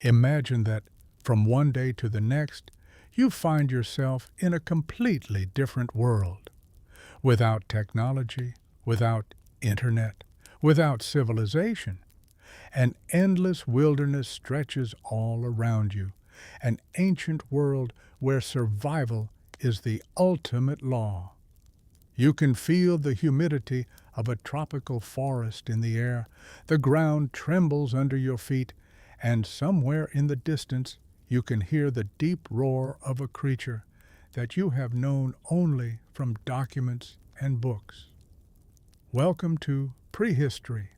Imagine that from one day to the next, you find yourself in a completely different world. Without technology, without internet, without civilization, an endless wilderness stretches all around you, an ancient world where survival is the ultimate law. You can feel the humidity of a tropical forest in the air, the ground trembles under your feet, and somewhere in the distance you can hear the deep roar of a creature that you have known only from documents and books. Welcome to prehistory,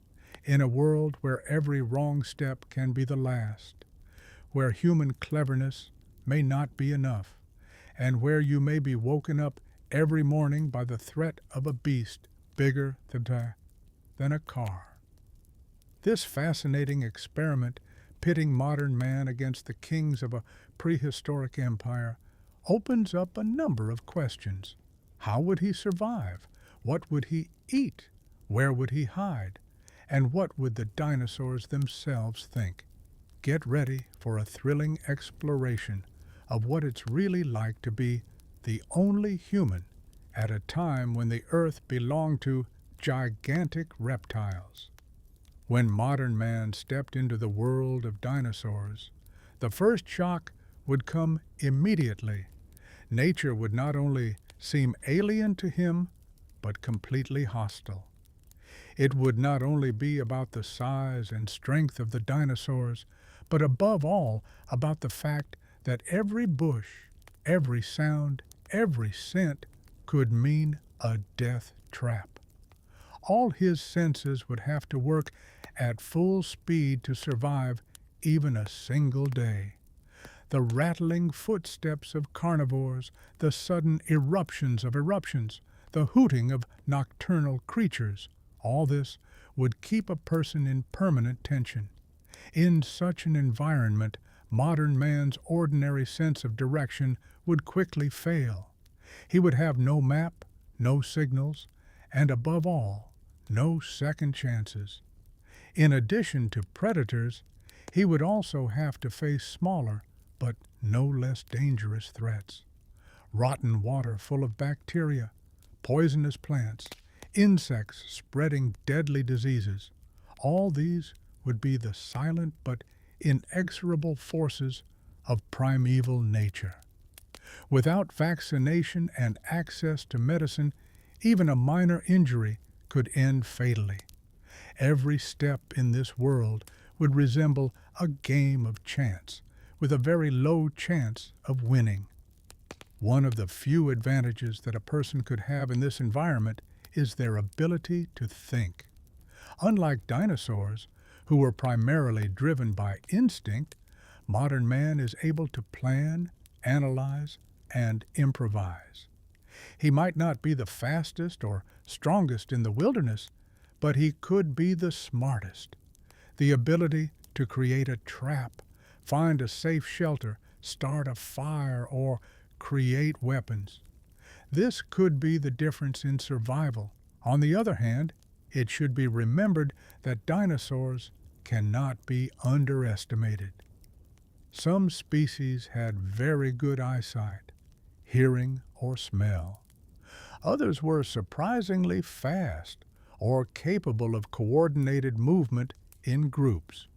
in a world where every wrong step can be the last, where human cleverness may not be enough, and where you may be woken up every morning by the threat of a beast bigger than a car. This fascinating experiment, pitting modern man against the kings of a prehistoric empire, opens up a number of questions. How would he survive? What would he eat? Where would he hide? And what would the dinosaurs themselves think? Get ready for a thrilling exploration of what it's really like to be the only human at a time when the Earth belonged to gigantic reptiles. When modern man stepped into the world of dinosaurs, the first shock would come immediately. Nature would not only seem alien to him, but completely hostile. It would not only be about the size and strength of the dinosaurs, but above all about the fact that every bush, every sound, every scent could mean a death trap. All his senses would have to work at full speed to survive even a single day. The rattling footsteps of carnivores, the sudden eruptions of eruptions, the hooting of nocturnal creatures, all this would keep a person in permanent tension. In such an environment, modern man's ordinary sense of direction would quickly fail. He would have no map, no signals, and above all, no second chances. In addition to predators, he would also have to face smaller, but no less dangerous threats. Rotten water full of bacteria, poisonous plants, insects spreading deadly diseases. All these would be the silent but inexorable forces of primeval nature. Without vaccination and access to medicine, even a minor injury could end fatally. Every step in this world would resemble a game of chance, with a very low chance of winning. One of the few advantages that a person could have in this environment is their ability to think. Unlike dinosaurs, who were primarily driven by instinct, modern man is able to plan, analyze, and improvise. He might not be the fastest or strongest in the wilderness, but he could be the smartest. The ability to create a trap, find a safe shelter, start a fire, or create weapons. This could be the difference in survival. On the other hand, it should be remembered that dinosaurs cannot be underestimated. Some species had very good eyesight, hearing, or smell. Others were surprisingly fast or capable of coordinated movement in groups.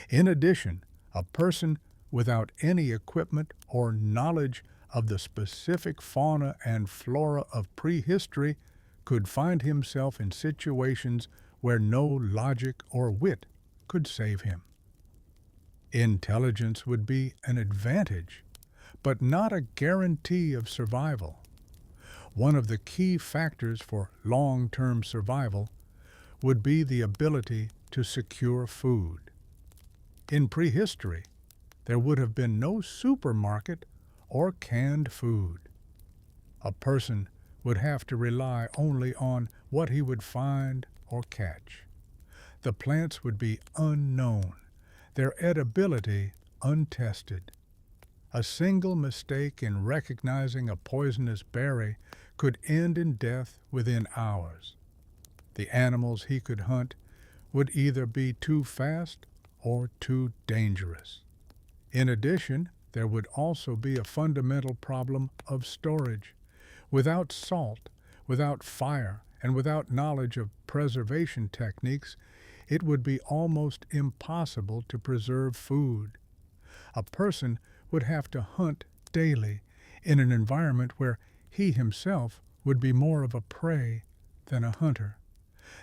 In addition, a person without any equipment or knowledge of the specific fauna and flora of prehistory could find himself in situations where no logic or wit could save him. Intelligence would be an advantage, but not a guarantee of survival. One of the key factors for long-term survival would be the ability to secure food. In prehistory, there would have been no supermarket or canned food. A person would have to rely only on what he would find or catch. The plants would be unknown, their edibility untested. A single mistake in recognizing a poisonous berry could end in death within hours. The animals he could hunt would either be too fast or too dangerous. In addition, there would also be a fundamental problem of storage. Without salt, without fire, and without knowledge of preservation techniques, it would be almost impossible to preserve food. A person would have to hunt daily in an environment where he himself would be more of a prey than a hunter.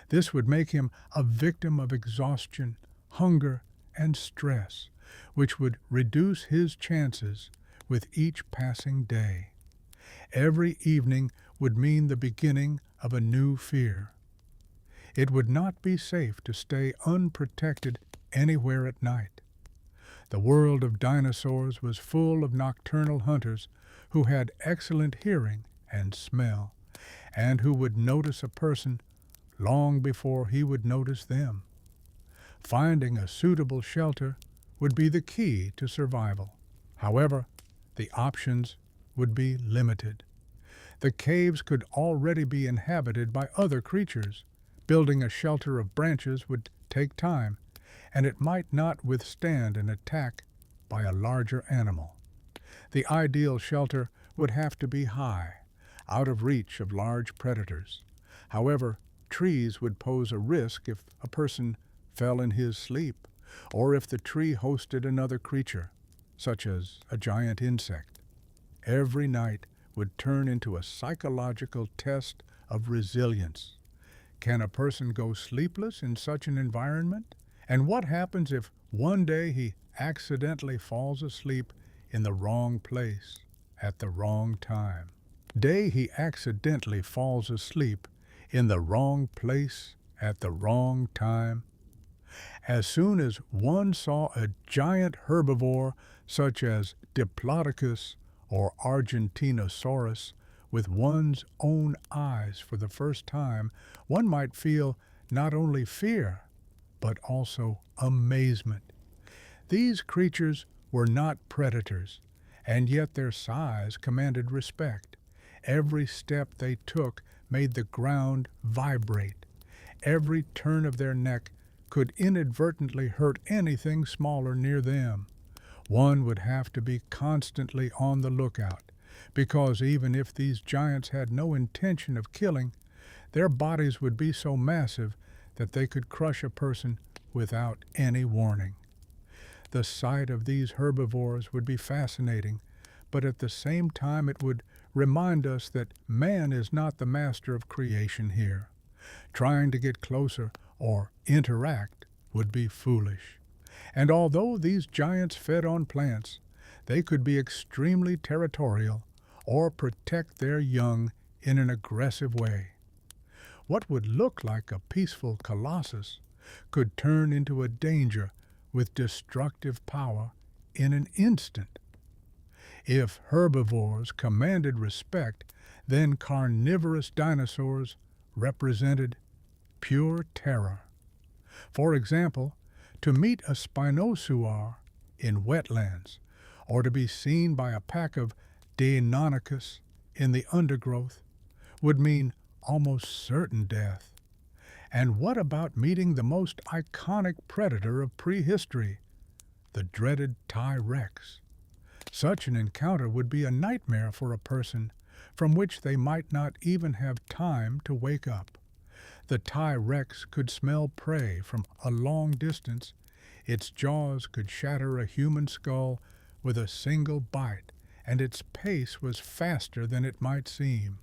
This would make him a victim of exhaustion, hunger, and stress, which would reduce his chances with each passing day. Every evening would mean the beginning of a new fear. It would not be safe to stay unprotected anywhere at night. The world of dinosaurs was full of nocturnal hunters who had excellent hearing and smell, and who would notice a person long before he would notice them. Finding a suitable shelter would be the key to survival. However, the options would be limited. The caves could already be inhabited by other creatures. Building a shelter of branches would take time, and it might not withstand an attack by a larger animal. The ideal shelter would have to be high, out of reach of large predators. However, trees would pose a risk if a person fell in his sleep, or if the tree hosted another creature, such as a giant insect. Every night would turn into a psychological test of resilience. Can a person go sleepless in such an environment? And what happens if one day he accidentally falls asleep in the wrong place at the wrong time? He accidentally falls asleep in the wrong place at the wrong time. As soon as one saw a giant herbivore such as Diplodocus or Argentinosaurus with one's own eyes for the first time, one might feel not only fear, but also amazement. These creatures were not predators, and yet their size commanded respect. Every step they took made the ground vibrate. Every turn of their neck could inadvertently hurt anything smaller near them. One would have to be constantly on the lookout, because even if these giants had no intention of killing, their bodies would be so massive that they could crush a person without any warning. The sight of these herbivores would be fascinating, but at the same time it would remind us that man is not the master of creation here. Trying to get closer or interact would be foolish. And although these giants fed on plants, they could be extremely territorial or protect their young in an aggressive way. What would look like a peaceful colossus could turn into a danger with destructive power in an instant. If herbivores commanded respect, then carnivorous dinosaurs represented pure terror. For example, to meet a Spinosaur in wetlands, or to be seen by a pack of Deinonychus in the undergrowth, would mean almost certain death. And what about meeting the most iconic predator of prehistory, the dreaded T-Rex? Such an encounter would be a nightmare for a person from which they might not even have time to wake up. The T-Rex could smell prey from a long distance. Its jaws could shatter a human skull with a single bite, and its pace was faster than it might seem.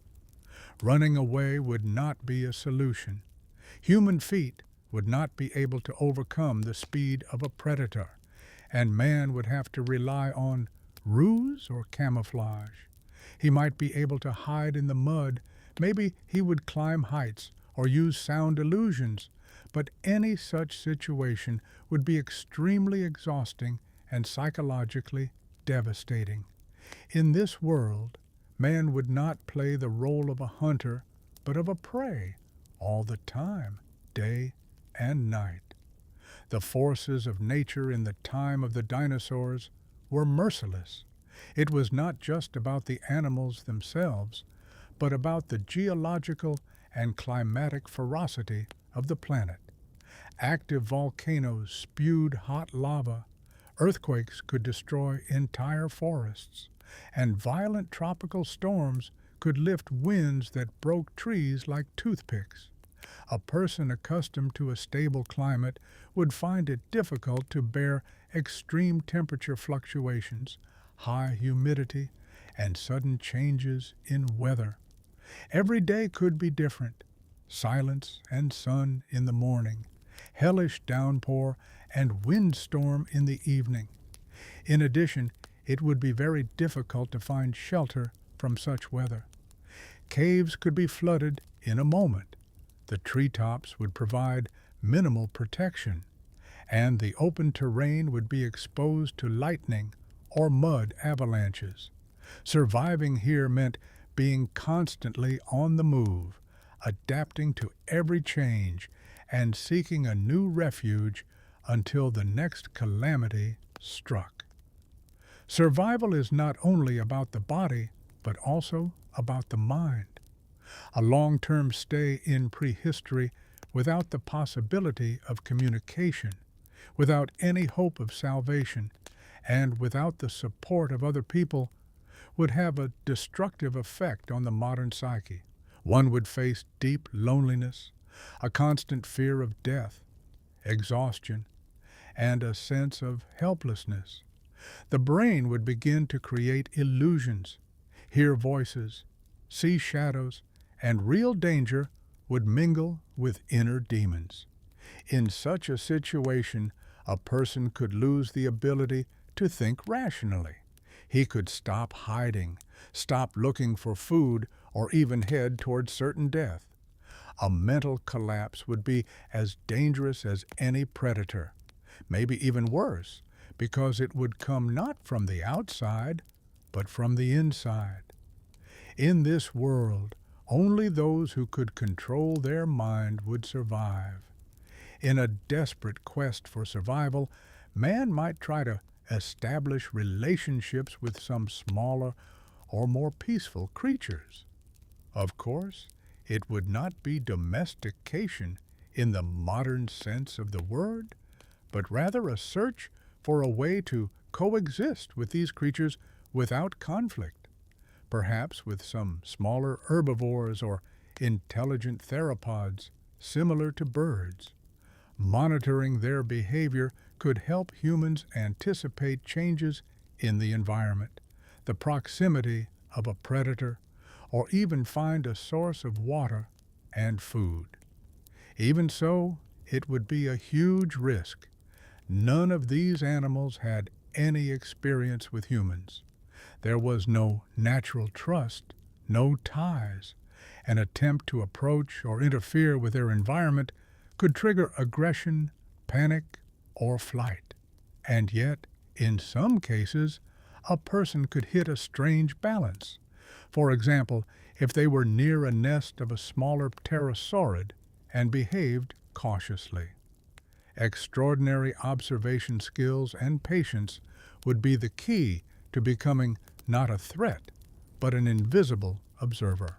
Running away would not be a solution. Human feet would not be able to overcome the speed of a predator, and man would have to rely on ruse or camouflage. He might be able to hide in the mud, maybe he would climb heights or use sound illusions, but any such situation would be extremely exhausting and psychologically devastating. In this world, man would not play the role of a hunter, but of a prey, all the time, day and night. The forces of nature in the time of the dinosaurs were merciless. It was not just about the animals themselves, but about the geological and climatic ferocity of the planet. Active volcanoes spewed hot lava, Earthquakes could destroy entire forests, and violent tropical storms could lift winds that broke trees like toothpicks. A person accustomed to a stable climate would find it difficult to bear extreme temperature fluctuations, high humidity, and sudden changes in weather. Every day could be different. Silence and sun in the morning, hellish downpour and windstorm in the evening. In addition, it would be very difficult to find shelter from such weather. Caves could be flooded in a moment. The treetops would provide minimal protection, and the open terrain would be exposed to lightning or mud avalanches. Surviving here meant being constantly on the move, adapting to every change, and seeking a new refuge until the next calamity struck. Survival is not only about the body, but also about the mind. A long-term stay in prehistory without the possibility of communication, without any hope of salvation, and without the support of other people would have a destructive effect on the modern psyche. One would face deep loneliness, a constant fear of death, exhaustion, and a sense of helplessness. The brain would begin to create illusions, hear voices, see shadows, and real danger would mingle with inner demons. In such a situation, a person could lose the ability to think rationally. He could stop hiding, stop looking for food, or even head toward certain death. A mental collapse would be as dangerous as any predator, maybe even worse, because it would come not from the outside, but from the inside. In this world, only those who could control their mind would survive. In a desperate quest for survival, man might try to establish relationships with some smaller or more peaceful creatures. Of course, it would not be domestication in the modern sense of the word, but rather a search for a way to coexist with these creatures without conflict, perhaps with some smaller herbivores or intelligent theropods similar to birds. Monitoring their behavior could help humans anticipate changes in the environment, the proximity of a predator, or even find a source of water and food. Even so, it would be a huge risk. None of these animals had any experience with humans. There was no natural trust, no ties. An attempt to approach or interfere with their environment could trigger aggression, panic, or flight. And yet, in some cases, a person could hit a strange balance. For example, if they were near a nest of a smaller pterosaurid and behaved cautiously. Extraordinary observation skills and patience would be the key to becoming not a threat, but an invisible observer.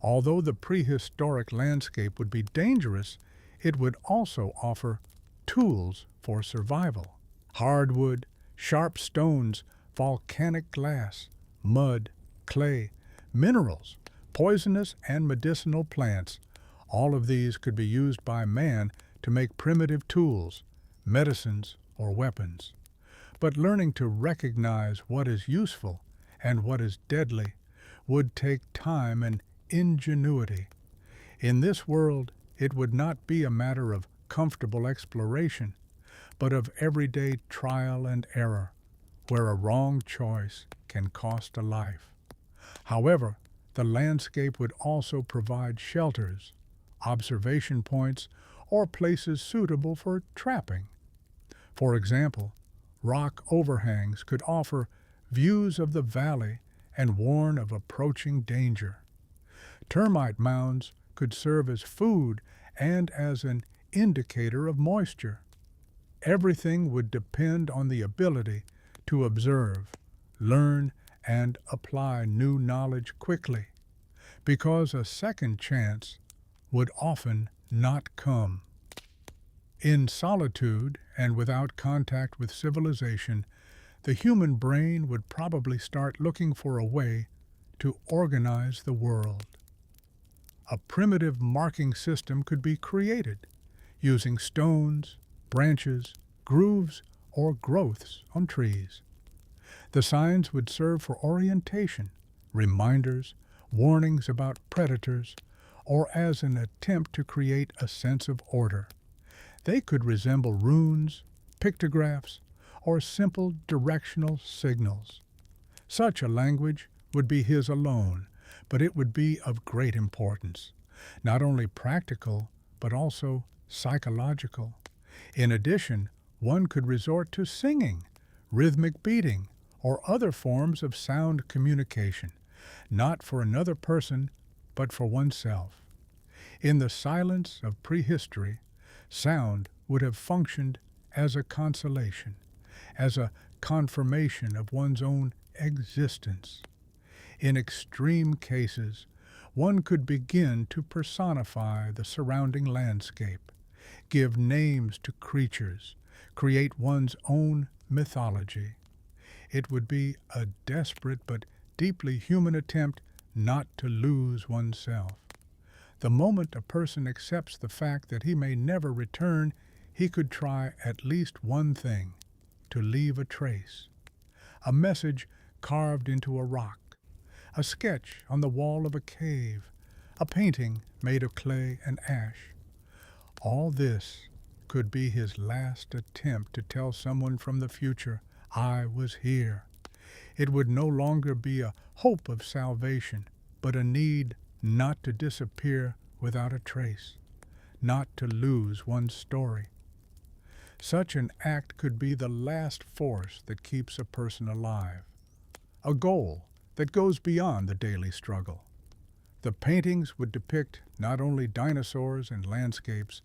Although the prehistoric landscape would be dangerous, it would also offer tools for survival. Hardwood, sharp stones, volcanic glass, mud, clay, minerals, poisonous and medicinal plants, all of these could be used by man to make primitive tools, medicines, or weapons. But learning to recognize what is useful and what is deadly would take time and ingenuity. In this world, it would not be a matter of comfortable exploration, but of everyday trial and error, where a wrong choice can cost a life. However, the landscape would also provide shelters, observation points, or places suitable for trapping. For example, rock overhangs could offer views of the valley and warn of approaching danger. Termite mounds could serve as food and as an indicator of moisture. Everything would depend on the ability to observe, learn, and apply new knowledge quickly, because a second chance would often not come. In solitude and without contact with civilization, the human brain would probably start looking for a way to organize the world. A primitive marking system could be created using stones, branches, grooves, or growths on trees. The signs would serve for orientation, reminders, warnings about predators, or as an attempt to create a sense of order. They could resemble runes, pictographs, or simple directional signals. Such a language would be his alone, but it would be of great importance, not only practical, but also psychological. In addition, one could resort to singing, rhythmic beating, or other forms of sound communication, not for another person, but for oneself. In the silence of prehistory, sound would have functioned as a consolation, as a confirmation of one's own existence. In extreme cases, one could begin to personify the surrounding landscape, give names to creatures, create one's own mythology. It would be a desperate but deeply human attempt not to lose oneself. The moment a person accepts the fact that he may never return, he could try at least one thing: to leave a trace. A message carved into a rock, a sketch on the wall of a cave, a painting made of clay and ash. All this could be his last attempt to tell someone from the future, "I was here." It would no longer be a hope of salvation, but a need not to disappear without a trace, not to lose one's story. Such an act could be the last force that keeps a person alive, a goal that goes beyond the daily struggle. The paintings would depict not only dinosaurs and landscapes,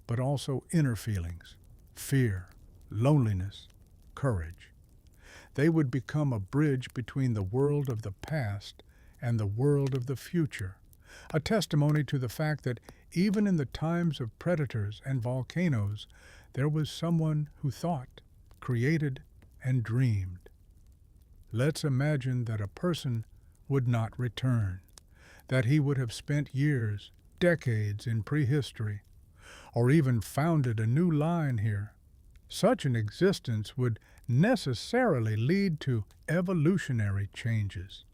but also inner feelings, fear, loneliness, courage. They would become a bridge between the world of the past and the world of the future, a testimony to the fact that even in the times of predators and volcanoes, there was someone who thought, created, and dreamed. Let's imagine that a person would not return, that he would have spent years, decades in prehistory, or even founded a new line here. Such an existence would necessarily lead to evolutionary changes.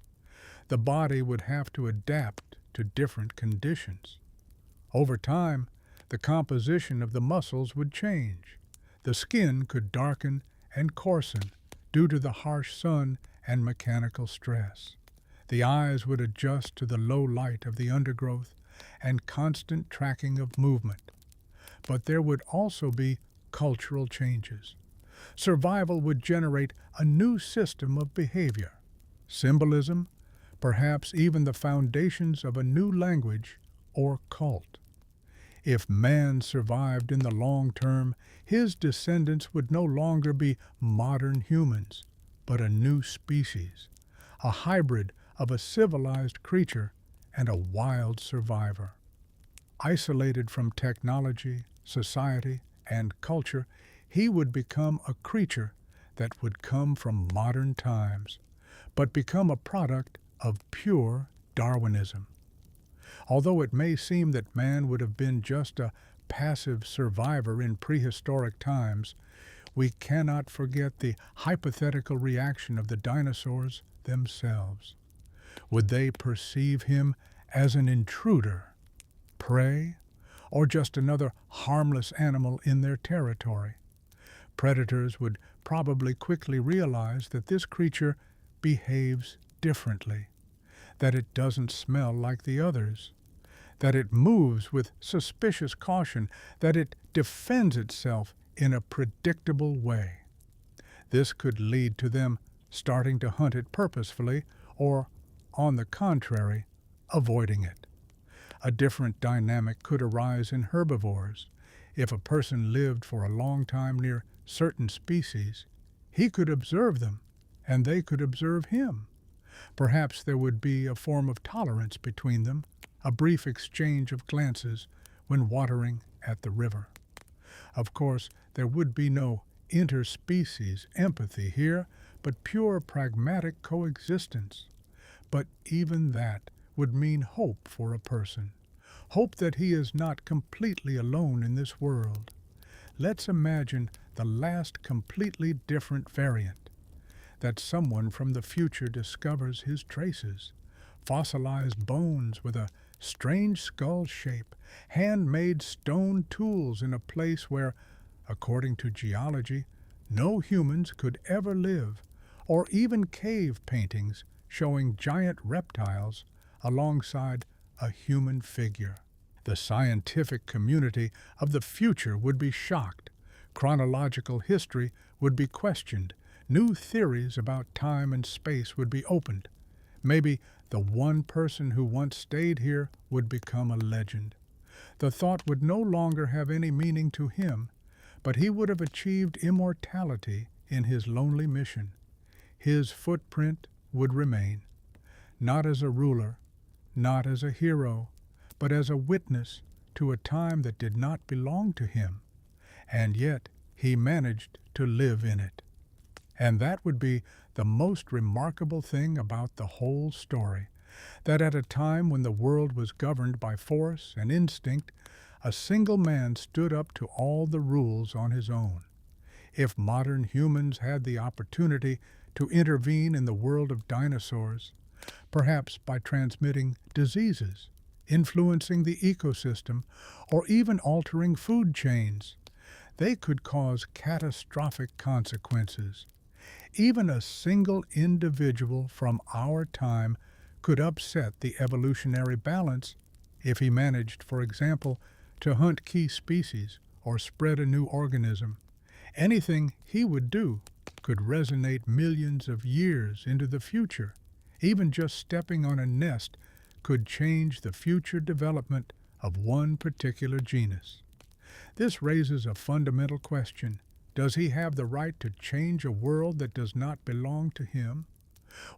The body would have to adapt to different conditions. Over time, the composition of the muscles would change. The skin could darken and coarsen due to the harsh sun and mechanical stress. The eyes would adjust to the low light of the undergrowth and constant tracking of movement. But there would also be cultural changes. Survival would generate a new system of behavior, symbolism, perhaps even the foundations of a new language or cult. If man survived in the long term, his descendants would no longer be modern humans, but a new species, a hybrid of a civilized creature and a wild survivor. Isolated from technology, society, and culture, he would become a creature that would come from modern times, but become a product of pure Darwinism. Although it may seem that man would have been just a passive survivor in prehistoric times, we cannot forget the hypothetical reaction of the dinosaurs themselves. Would they perceive him as an intruder, prey, or just another harmless animal in their territory? Predators would probably quickly realize that this creature behaves differently, that it doesn't smell like the others, that it moves with suspicious caution, that it defends itself in a predictable way. This could lead to them starting to hunt it purposefully or, on the contrary, avoiding it. A different dynamic could arise in herbivores. If a person lived for a long time near certain species, he could observe them, and they could observe him. Perhaps there would be a form of tolerance between them, a brief exchange of glances when watering at the river. Of course, there would be no interspecies empathy here, but pure pragmatic coexistence. But even that would mean hope for a person. Hope that he is not completely alone in this world. Let's imagine the last completely different variant, that someone from the future discovers his traces, fossilized bones with a strange skull shape, handmade stone tools in a place where, according to geology, no humans could ever live, or even cave paintings showing giant reptiles alongside a human figure. The scientific community of the future would be shocked. Chronological history would be questioned. New theories about time and space would be opened. Maybe the one person who once stayed here would become a legend. The thought would no longer have any meaning to him, but he would have achieved immortality in his lonely mission. His footprint would remain, not as a ruler, not as a hero, but as a witness to a time that did not belong to him, and yet he managed to live in it. And that would be the most remarkable thing about the whole story, that at a time when the world was governed by force and instinct, a single man stood up to all the rules on his own. If modern humans had the opportunity to intervene in the world of dinosaurs, perhaps by transmitting diseases, influencing the ecosystem, or even altering food chains, they could cause catastrophic consequences. Even a single individual from our time could upset the evolutionary balance if he managed, for example, to hunt key species or spread a new organism. Anything he would do could resonate millions of years into the future. Even just stepping on a nest could change the future development of one particular genus. This raises a fundamental question. Does he have the right to change a world that does not belong to him?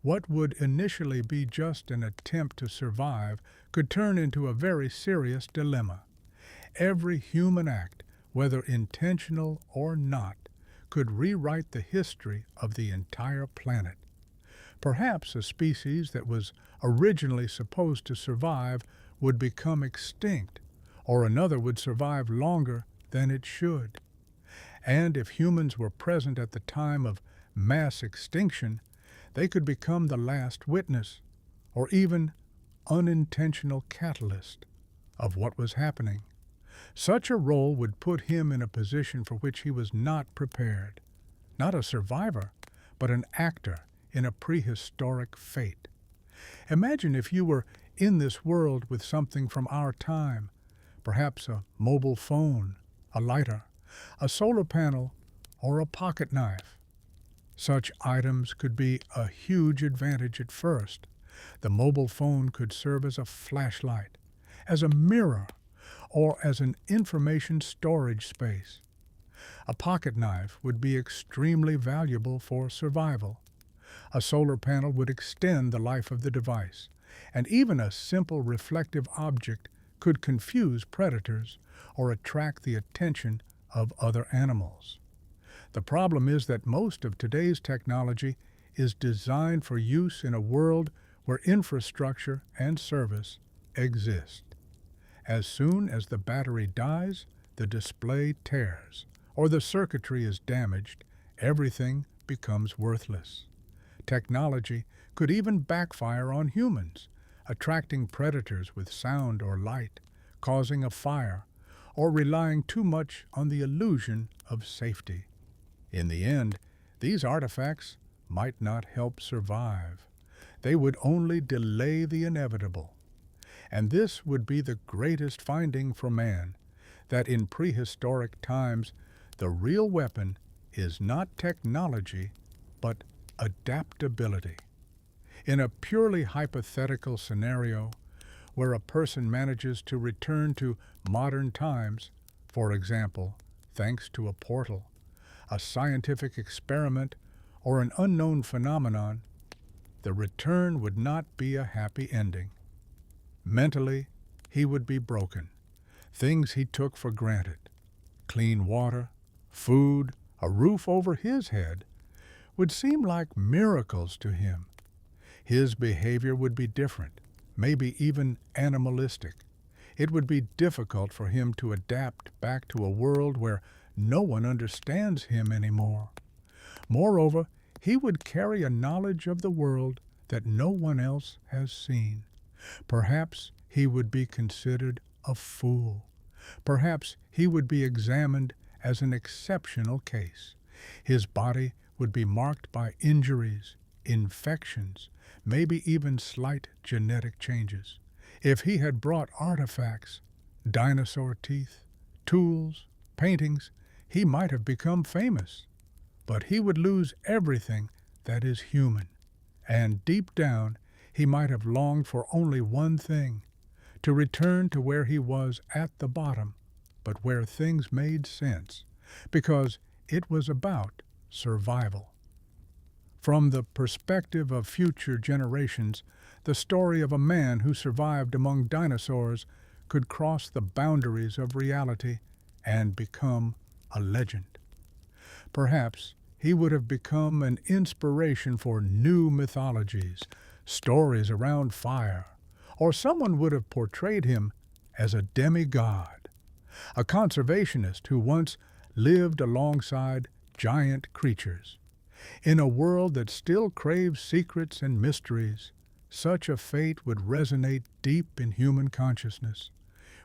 What would initially be just an attempt to survive could turn into a very serious dilemma. Every human act, whether intentional or not, could rewrite the history of the entire planet. Perhaps a species that was originally supposed to survive would become extinct, or another would survive longer than it should. And if humans were present at the time of mass extinction, they could become the last witness, or even unintentional catalyst, of what was happening. Such a role would put him in a position for which he was not prepared. Not a survivor, but an actor in a prehistoric fate. Imagine if you were in this world with something from our time, perhaps a mobile phone, a lighter, a solar panel, or a pocket knife. Such items could be a huge advantage at first. The mobile phone could serve as a flashlight, as a mirror, or as an information storage space. A pocket knife would be extremely valuable for survival. A solar panel would extend the life of the device, and even a simple reflective object could confuse predators or attract the attention of other animals. The problem is that most of today's technology is designed for use in a world where infrastructure and service exist. As soon as the battery dies, the display tears, or the circuitry is damaged, everything becomes worthless. Technology could even backfire on humans, attracting predators with sound or light, causing a fire, or relying too much on the illusion of safety. In the end, these artifacts might not help survive. They would only delay the inevitable. And this would be the greatest finding for man, that in prehistoric times the real weapon is not technology, but adaptability. In a purely hypothetical scenario, where a person manages to return to modern times, for example, thanks to a portal, a scientific experiment, or an unknown phenomenon, the return would not be a happy ending. Mentally, he would be broken. Things he took for granted, clean water, food, a roof over his head would seem like miracles to him. His behavior would be different, maybe even animalistic. It would be difficult for him to adapt back to a world where no one understands him anymore. Moreover, he would carry a knowledge of the world that no one else has seen. Perhaps he would be considered a fool. Perhaps he would be examined as an exceptional case. His body would be marked by injuries, infections, maybe even slight genetic changes. If he had brought artifacts, dinosaur teeth, tools, paintings, he might have become famous. But he would lose everything that is human. And deep down, he might have longed for only one thing, to return to where he was at the bottom, but where things made sense, because it was about survival. From the perspective of future generations, the story of a man who survived among dinosaurs could cross the boundaries of reality and become a legend. Perhaps he would have become an inspiration for new mythologies, stories around fire, or someone would have portrayed him as a demigod, a conservationist who once lived alongside giant creatures. In a world that still craves secrets and mysteries, such a fate would resonate deep in human consciousness.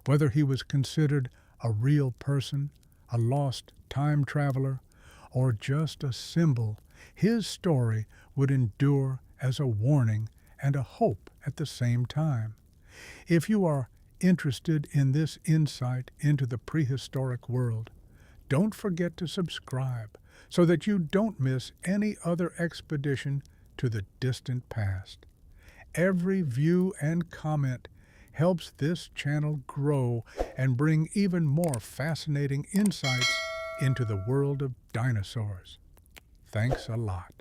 Whether he was considered a real person, a lost time traveler, or just a symbol, his story would endure as a warning and a hope at the same time. If you are interested in this insight into the prehistoric world, don't forget to subscribe so that you don't miss any other expedition to the distant past. Every view and comment helps this channel grow and bring even more fascinating insights into the world of dinosaurs. Thanks a lot.